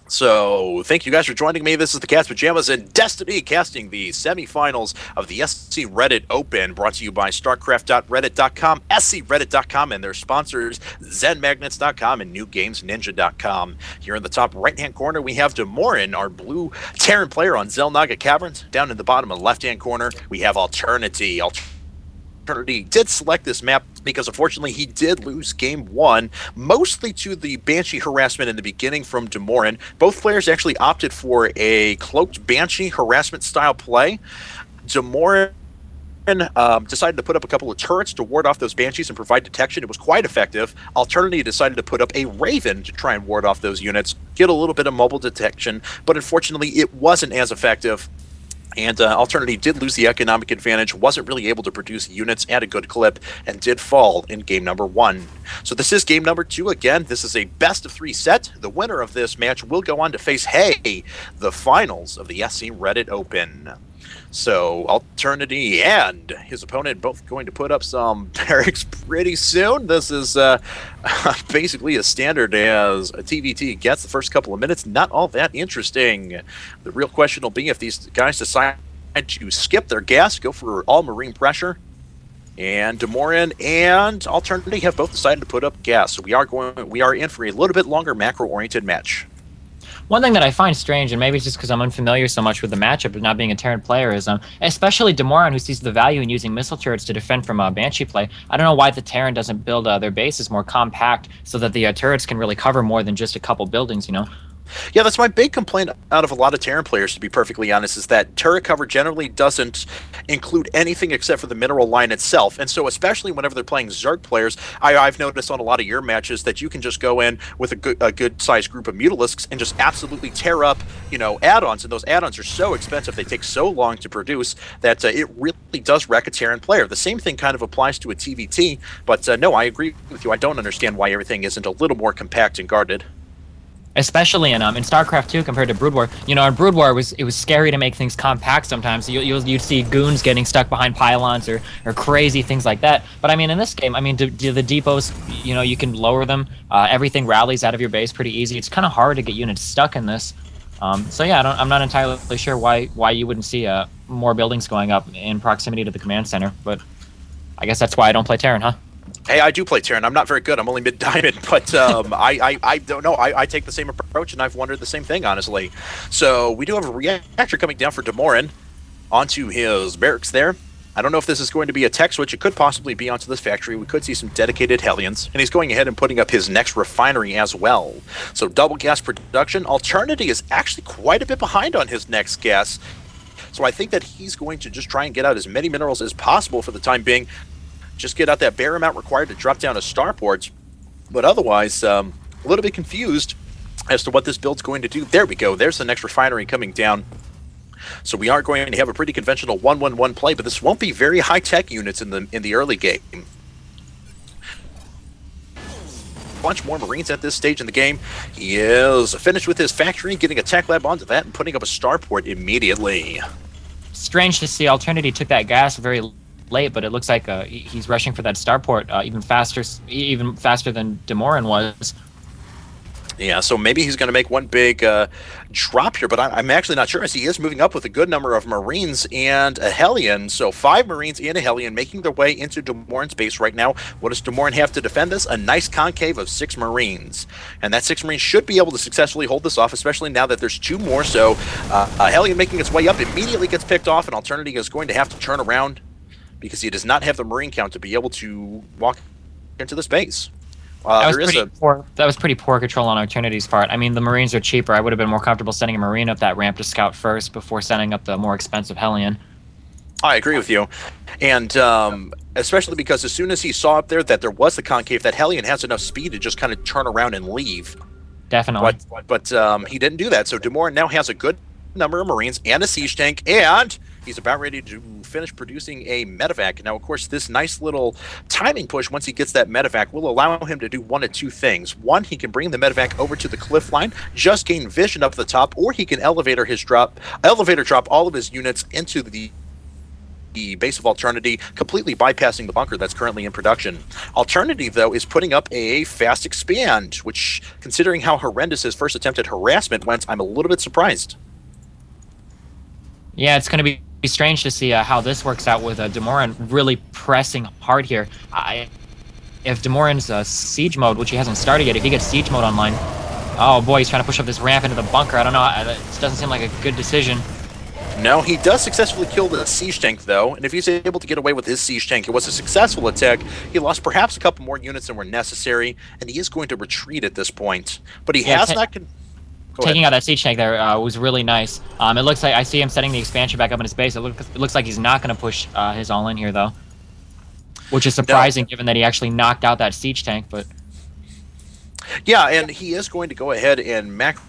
So, thank you guys for joining me. This is the Cat's Pajamas and Destiny casting the semifinals of the SC Reddit Open, brought to you by StarCraft.reddit.com, SCReddit.com, and their sponsors, ZenMagnets.com and NewGamesNinja.com. Here in the top right-hand corner, we have Domorin, our blue Terran player on Xel'Naga Caverns. Down in the bottom of the left-hand corner, we have Alternity. Alternity did select this map because unfortunately he did lose game one, mostly to the Banshee harassment in the beginning from Domorin. Both players actually opted for a cloaked Banshee harassment style play. Domorin decided to put up a couple of turrets to ward off those Banshees and provide detection. It was quite effective. Alternity decided to put up a Raven to try and ward off those units, get a little bit of mobile detection, but unfortunately it wasn't as effective. And Alternity did lose the economic advantage, wasn't really able to produce units at a good clip, and did fall in game number one. So this is game number two. Again, this is a best-of-3 set. The winner of this match will go on to face, the finals of the SC Reddit Open. So Alternity and his opponent both going to put up some barracks pretty soon. This is basically as standard as a TVT gets. The first couple of minutes, not all that interesting. The real question will be if these guys decide to skip their gas, go for all marine pressure. And Domorin and Alternity have both decided to put up gas. So we are in for a little bit longer macro-oriented match. One thing that I find strange, and maybe it's just because I'm unfamiliar so much with the matchup and not being a Terran player, is especially Domorin, who sees the value in using missile turrets to defend from Banshee play. I don't know why the Terran doesn't build their bases more compact so that the turrets can really cover more than just a couple buildings, you know? Yeah, that's my big complaint out of a lot of Terran players, to be perfectly honest, is that turret cover generally doesn't include anything except for the mineral line itself. And so especially whenever they're playing Zerg players, I've noticed on a lot of your matches that you can just go in with a good-sized group of Mutalisks and just absolutely tear up, add-ons. And those add-ons are so expensive, they take so long to produce, that it really does wreck a Terran player. The same thing kind of applies to a TVT, but no, I agree with you. I don't understand why everything isn't a little more compact and guarded. Especially in StarCraft 2 compared to Brood War. In Brood War, it was scary to make things compact sometimes. You'd see goons getting stuck behind pylons or crazy things like that. But in this game, do the depots, you can lower them. Everything rallies out of your base pretty easy. It's kind of hard to get units stuck in this. So yeah, I'm not entirely sure why you wouldn't see more buildings going up in proximity to the command center. But I guess that's why I don't play Terran, huh? Hey, I do play Terran. I'm not very good. I'm only mid-diamond, but I don't know. I take the same approach, and I've wondered the same thing, honestly. So we do have a reactor coming down for Domorin onto his barracks there. I don't know if this is going to be a tech switch. It could possibly be onto this factory. We could see some dedicated Hellions, and he's going ahead and putting up his next refinery as well. So double gas production. Alternity is actually quite a bit behind on his next gas. So I think that he's going to just try and get out as many minerals as possible for the time being. Just get out that bare amount required to drop down a starport. But otherwise, a little bit confused as to what this build's going to do. There we go. There's the next refinery coming down. So we are going to have a pretty conventional 1-1-1 play, but this won't be very high-tech units in the early game. Bunch more Marines at this stage in the game. He is finished with his factory, getting a tech lab onto that and putting up a starport immediately. Strange to see Alternity took that gas very late, but it looks like he's rushing for that starport even faster than Domorin was. Yeah, so maybe he's going to make one big drop here, but I'm actually not sure, as he is moving up with a good number of Marines and a Hellion. So 5 Marines and a Hellion making their way into Domorin's base right now. What does Domorin have to defend this? A nice concave of 6 Marines. And that 6 Marines should be able to successfully hold this off, especially now that there's 2 more. So a Hellion making its way up immediately gets picked off, and Alternity is going to have to turn around because he does not have the Marine count to be able to walk into the space. That was pretty poor control on Alternity's part. The Marines are cheaper. I would have been more comfortable sending a Marine up that ramp to scout first before sending up the more expensive Hellion. I agree with you. And especially because as soon as he saw up there that there was the concave, that Hellion has enough speed to just kind of turn around and leave. Definitely. But he didn't do that. So Domorin now has a good number of Marines and a siege tank, and he's about ready to finish producing a medevac. Now, of course, this nice little timing push, once he gets that medevac, will allow him to do one of 2 things. One, he can bring the medevac over to the cliff line, just gain vision up the top, or he can elevator drop all of his units into the the base of Alternity, completely bypassing the bunker that's currently in production. Alternity, though, is putting up a fast expand, which, considering how horrendous his first attempt at harassment went, I'm a little bit surprised. Yeah, it's going to be strange to see how this works out with Domorin really pressing hard here. If Domorin's siege mode, which he hasn't started yet, if he gets siege mode online, oh boy, he's trying to push up this ramp into the bunker. I don't know, it doesn't seem like a good decision. No, he does successfully kill the siege tank, though, and if he's able to get away with his siege tank, it was a successful attack. He lost perhaps a couple more units than were necessary, and he is going to retreat at this point. But he has not... Taking out that siege tank there was really nice. It looks like I see him setting the expansion back up in his base. It looks like he's not going to push his all-in here, though. Which is surprising, given that he actually knocked out that siege tank, but... Yeah, and he is going to go ahead and macro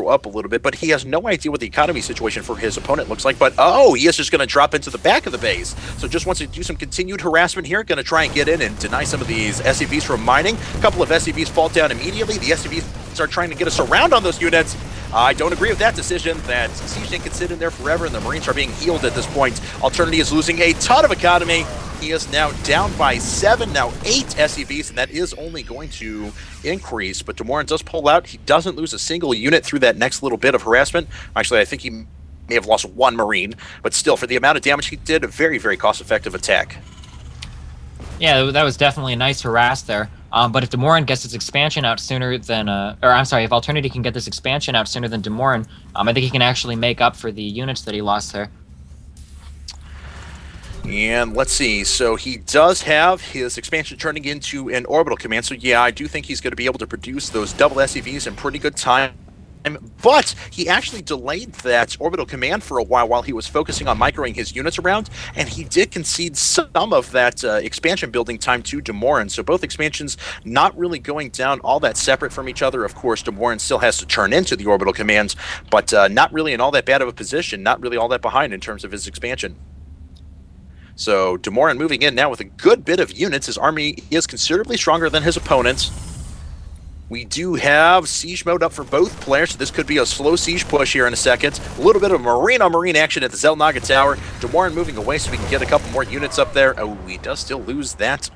up a little bit, but he has no idea what the economy situation for his opponent looks like. But, oh, he is just going to drop into the back of the base. So just wants to do some continued harassment here. Going to try and get in and deny some of these SCVs from mining. A couple of SCVs fall down immediately. The SCVs are trying to get a surround on those units. I don't agree with that decision. That siege tank can sit in there forever, and the Marines are being healed at this point. Alternity is losing a ton of economy. He is now down by 7, now 8 SCVs, and that is only going to increase. But Domorin does pull out. He doesn't lose a single unit through that next little bit of harassment. Actually, I think he may have lost 1 Marine, but still, for the amount of damage he did, a very, very cost-effective attack. Yeah, that was definitely a nice harass there. But if Domorin gets its expansion out sooner than, if Alternity can get this expansion out sooner than Domorin, I think he can actually make up for the units that he lost there. And let's see, so he does have his expansion turning into an orbital command, so yeah, I do think he's going to be able to produce those double SCVs in pretty good time. But he actually delayed that orbital command for a while he was focusing on microing his units around, and he did concede some of that expansion building time to Domorin. So both expansions not really going down all that separate from each other. Of course, Domorin still has to turn into the orbital commands, but not really in all that bad of a position, not really all that behind in terms of his expansion. So Domorin moving in now with a good bit of units. His army is considerably stronger than his opponents. We do have siege mode up for both players, so this could be a slow siege push here in a second. A little bit of marine-on-marine action at the Zelnaga Tower. Domorin moving away so we can get a couple more units up there. Oh, he does still lose that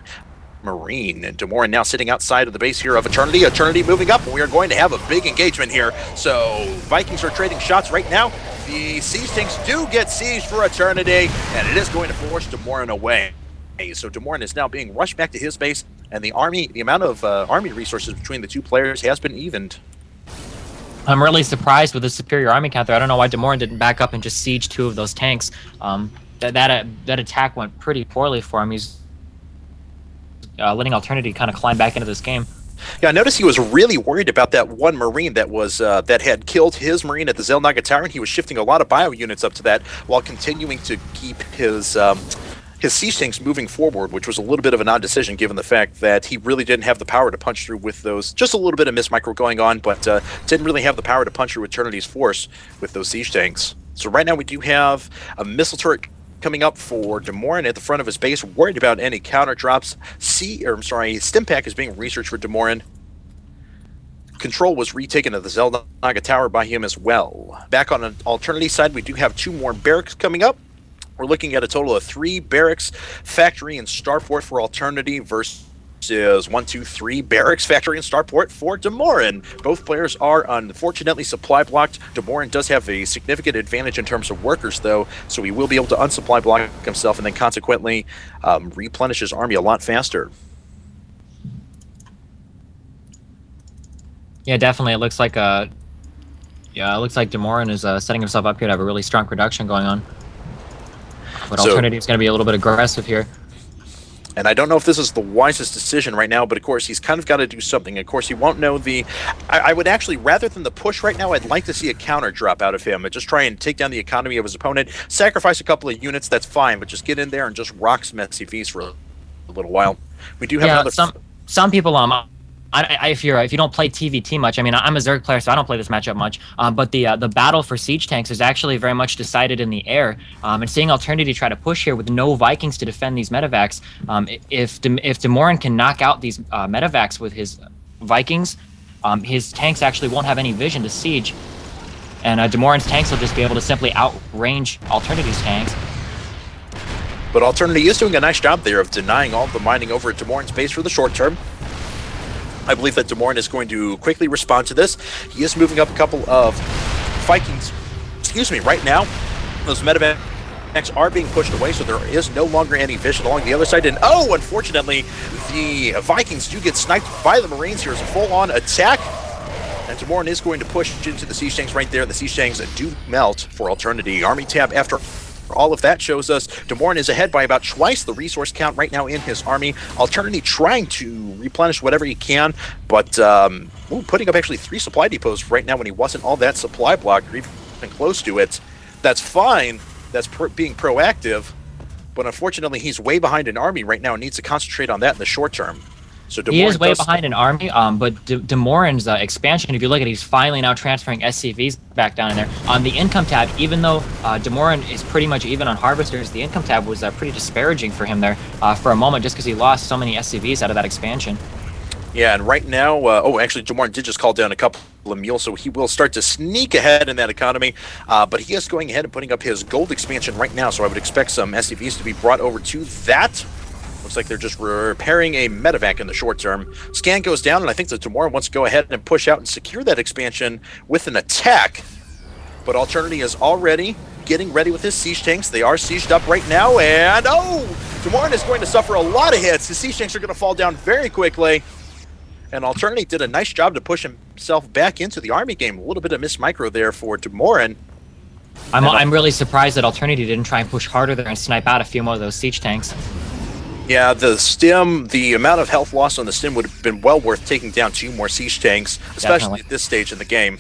Marine. And Domorin now sitting outside of the base here of Eternity. Eternity moving up, and we are going to have a big engagement here. So Vikings are trading shots right now. The siege tanks do get sieged for Eternity, and it is going to force Domorin away. So Domorin is now being rushed back to his base, and the amount of army resources between the two players has been evened. I'm really surprised with the superior army count there. I don't know why Domorin didn't back up and just siege 2 of those tanks. That attack went pretty poorly for him. He's letting Alternity kind of climb back into this game. Yeah, I noticed he was really worried about that 1 Marine that was that had killed his Marine at the Zelnaga Tower, and he was shifting a lot of bio units up to that while continuing to keep his siege tanks moving forward, which was a little bit of an odd decision given the fact that he really didn't have the power to punch through with those. Just a little bit of mismicro going on, but didn't really have the power to punch through Eternity's force with those siege tanks. So right now we do have a missile turret coming up for Domorin at the front of his base, worried about any counter drops. Stim pack is being researched for Domorin. Control was retaken at the Zelnaga Tower by him as well. Back on an Alternity side, we do have 2 more barracks coming up. We're looking at a total of 3 barracks, factory, and starport for Alternity versus 1, 2, 3 barracks, factory, and starport for Domorin. Both players are unfortunately supply blocked. Domorin does have a significant advantage in terms of workers, though, so he will be able to unsupply block himself and then consequently replenish his army a lot faster. Yeah, definitely. It looks like Domorin is setting himself up here to have a really strong production going on. But Alternity is going to be a little bit aggressive here. And I don't know if this is the wisest decision right now, but of course he's kind of got to do something. Of course he won't know the... I would actually, rather than the push right now, I'd like to see a counter drop out of him and just try and take down the economy of his opponent, sacrifice a couple of units, that's fine, but just get in there and just rock some SCVs for a little while. We do have another... Some people... if you don't play TVT much, I mean, I'm a Zerg player, so I don't play this matchup much. But the battle for siege tanks is actually very much decided in the air. And seeing Alternity try to push here with no Vikings to defend these medevacs, if Domorin can knock out these medevacs with his Vikings, his tanks actually won't have any vision to siege, and Domorin's tanks will just be able to simply outrange Alternity's tanks. But Alternity is doing a nice job there of denying all the mining over at Domorin's base for the short term. I believe that Domorin is going to quickly respond to this. He is moving up a couple of Vikings, right now. Those medevacs are being pushed away, so there is no longer any vision along the other side. And oh, unfortunately, the Vikings do get sniped by the Marines. Here's a full-on attack. And Domorin is going to push into the siege tanks right there. The siege tanks do melt for Alternity. Army tab after all of that shows us Domorin is ahead by about twice the resource count right now in his army. Alternity trying to replenish whatever he can, but putting up actually 3 supply depots right now when he wasn't all that supply blocked or even close to it. That's fine. That's being proactive, but unfortunately he's way behind an army right now and needs to concentrate on that in the short term. So he is way behind an army, but Domorin's expansion, if you look at it, he's finally now transferring SCVs back down in there. On the income tab, even though Domorin is pretty much even on harvesters, the income tab was pretty disparaging for him there for a moment just because he lost so many SCVs out of that expansion. Yeah, and right now, actually Domorin did just call down a couple of mules, so he will start to sneak ahead in that economy, but he is going ahead and putting up his gold expansion right now, so I would expect some SCVs to be brought over to that. Looks like they're just repairing a medevac in the short term. Scan goes down, and I think that Domorin wants to go ahead and push out and secure that expansion with an attack. But Alternity is already getting ready with his siege tanks. They are sieged up right now, and oh! Domorin is going to suffer a lot of hits. His siege tanks are going to fall down very quickly. And Alternity did a nice job to push himself back into the army game. A little bit of miss micro there for Domorin. I'm really surprised that Alternity didn't try and push harder there and snipe out a few more of those siege tanks. Yeah, the amount of health loss on the stim would have been well worth taking down 2 more siege tanks, especially Definitely. at this stage in the game.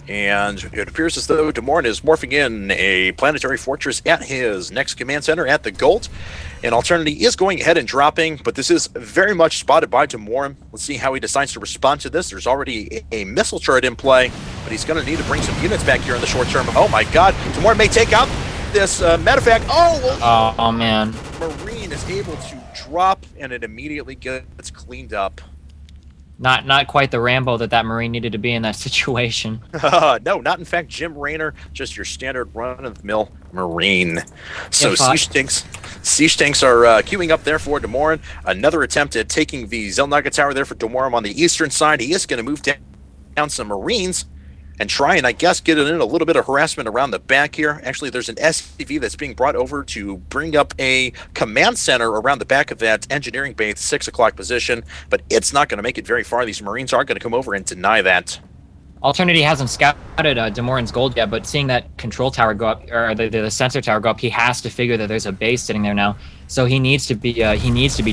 And it appears as though Domorin is morphing in a planetary fortress at his next command center at the Gold. And Alternity is going ahead and dropping, but this is very much spotted by Domorin. Let's see how he decides to respond to this. There's already a missile turret in play, but he's going to need to bring some units back here in the short term. Oh my god, Domorin may take out this medevac. Oh man. Marine is able to drop, and it immediately gets cleaned up. Not quite the Rambo that Marine needed to be in that situation. No, not in fact Jim Raynor, just your standard run-of-the-mill Marine. So siege tanks are queuing up there for Domorin. Another attempt at taking the Zelnaga Tower there for Domorin on the eastern side. He is going to move down some Marines and try and, I guess, get in a little bit of harassment around the back here. Actually, there's an SCV that's being brought over to bring up a command center around the back of that engineering base, 6 o'clock position, but it's not going to make it very far. These Marines are going to come over and deny that. Alternity hasn't scouted Domorin's gold yet, but seeing that control tower go up, or the sensor tower go up, he has to figure that there's a base sitting there now. So he needs to be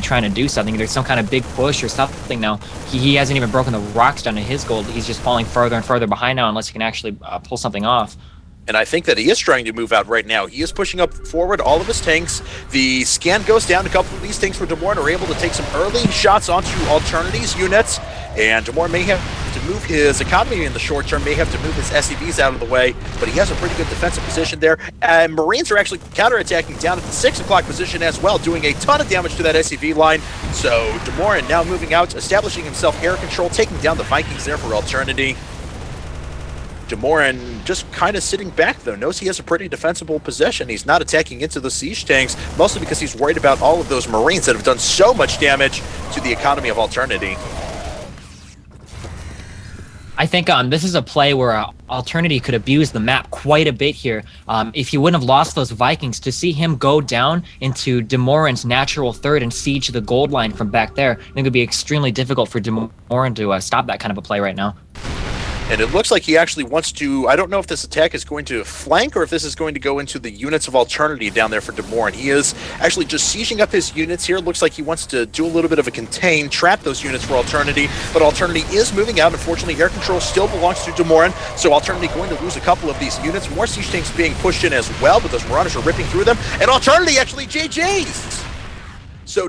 trying to do something. There's some kind of big push or something now. He hasn't even broken the rocks down to his gold. He's just falling further and further behind now unless he can actually pull something off. And I think that he is trying to move out right now. He is pushing up forward all of his tanks. The scan goes down. A couple of these tanks for Domorin are able to take some early shots onto Alternity's units. And Domorin may have to move his economy in the short term, may have to move his SCVs out of the way, but he has a pretty good defensive position there. And Marines are actually counterattacking down at the 6 o'clock position as well, doing a ton of damage to that SCV line. So Domorin now moving out, establishing himself air control, taking down the Vikings there for Alternity. Domorin just kind of sitting back, though, knows he has a pretty defensible position. He's not attacking into the siege tanks, mostly because he's worried about all of those Marines that have done so much damage to the economy of Alternity. I think this is a play where Alternity could abuse the map quite a bit here. If he wouldn't have lost those Vikings, to see him go down into Domorin's natural third and siege the gold line from back there, I think it would be extremely difficult for Domorin to stop that kind of a play right now. And it looks like he actually wants to, I don't know if this attack is going to flank or if this is going to go into the units of Alternity down there for Domorin. He is actually just sieging up his units here. It looks like he wants to do a little bit of a contain, trap those units for Alternity, but Alternity is moving out. Unfortunately, air control still belongs to Domorin, so Alternity going to lose a couple of these units. More siege tanks being pushed in as well, but those Marauders are ripping through them, and Alternity actually JJs! So